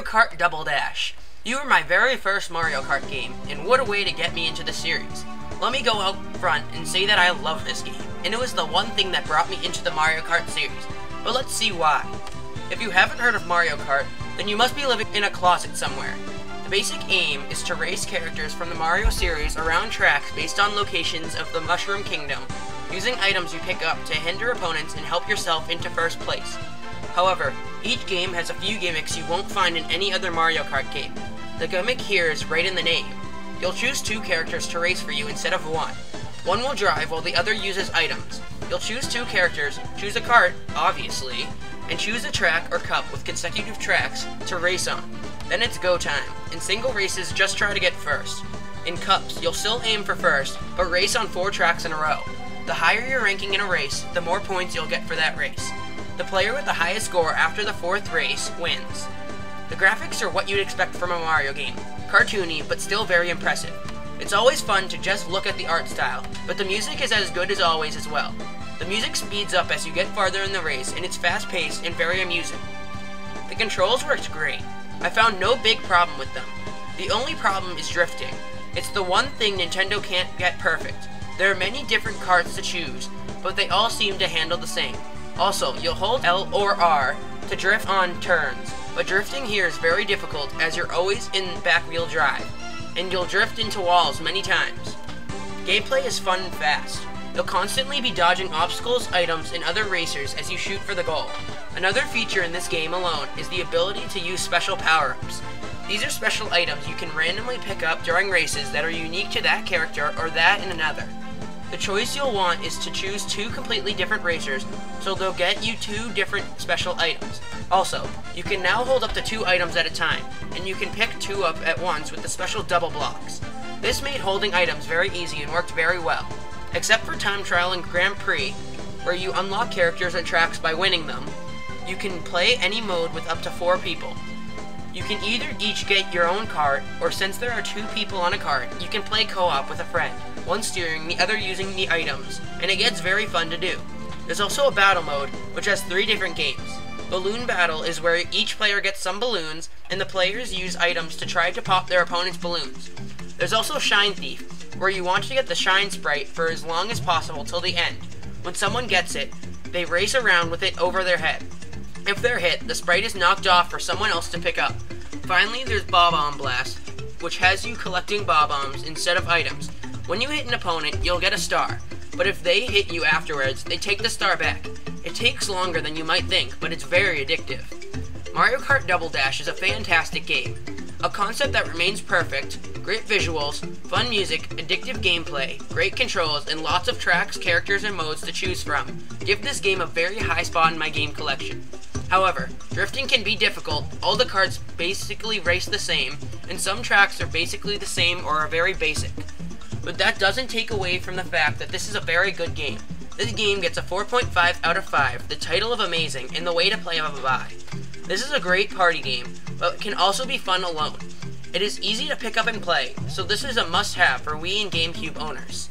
Kart Double Dash. You were my very first Mario Kart game, and what a way to get me into the series. Let me go out front and say that I love this game, and it was the one thing that brought me into the Mario Kart series. But let's see why. If you haven't heard of Mario Kart, then you must be living in a closet somewhere. The basic aim is to race characters from the Mario series around tracks based on locations of the Mushroom Kingdom, using items you pick up to hinder opponents and help yourself into first place. However, each game has a few gimmicks you won't find in any other Mario Kart game. The gimmick here is right in the name. You'll choose two characters to race for you instead of one. One will drive while the other uses items. You'll choose two characters, choose a kart, obviously, and choose a track or cup with consecutive tracks to race on. Then it's go time. In single races, just try to get first. In cups, you'll still aim for first, but race on 4 tracks in a row. The higher your ranking in a race, the more points you'll get for that race. The player with the highest score after the 4th race wins. The graphics are what you'd expect from a Mario game. Cartoony, but still very impressive. It's always fun to just look at the art style, but the music is as good as always as well. The music speeds up as you get farther in the race, and it's fast-paced and very amusing. The controls worked great. I found no big problem with them. The only problem is drifting. It's the one thing Nintendo can't get perfect. There are many different karts to choose, but they all seem to handle the same. Also, you'll hold L or R to drift on turns, but drifting here is very difficult as you're always in back-wheel drive, and you'll drift into walls many times. Gameplay is fun and fast. You'll constantly be dodging obstacles, items, and other racers as you shoot for the goal. Another feature in this game alone is the ability to use special power-ups. These are special items you can randomly pick up during races that are unique to that character or that in another. The choice you'll want is to choose 2 completely different racers, so they'll get you 2 different special items. Also, you can now hold up to 2 items at a time, and you can pick 2 up at once with the special double blocks. This made holding items very easy and worked very well. Except for time trial and Grand Prix, where you unlock characters and tracks by winning them, you can play any mode with up to 4 people. You can either each get your own kart, or since there are 2 people on a kart, you can play co-op with a friend, one steering, the other using the items, and it gets very fun to do. There's also a battle mode, which has 3 different games. Balloon Battle is where each player gets some balloons, and the players use items to try to pop their opponent's balloons. There's also Shine Thief, where you want to get the Shine Sprite for as long as possible till the end. When someone gets it, they race around with it over their head. If they're hit, the sprite is knocked off for someone else to pick up. Finally, there's Bob-omb Blast, which has you collecting Bob-ombs instead of items. When you hit an opponent, you'll get a star, but if they hit you afterwards, they take the star back. It takes longer than you might think, but it's very addictive. Mario Kart Double Dash is a fantastic game. A concept that remains perfect, great visuals, fun music, addictive gameplay, great controls, and lots of tracks, characters, and modes to choose from give this game a very high spot in my game collection. However, drifting can be difficult, all the karts basically race the same, and some tracks are basically the same or are very basic. But that doesn't take away from the fact that this is a very good game. This game gets a 4.5 out of 5, the title of amazing, and the way to play of a bye. This is a great party game, but it can also be fun alone. It is easy to pick up and play, so this is a must-have for Wii and Gamecube owners.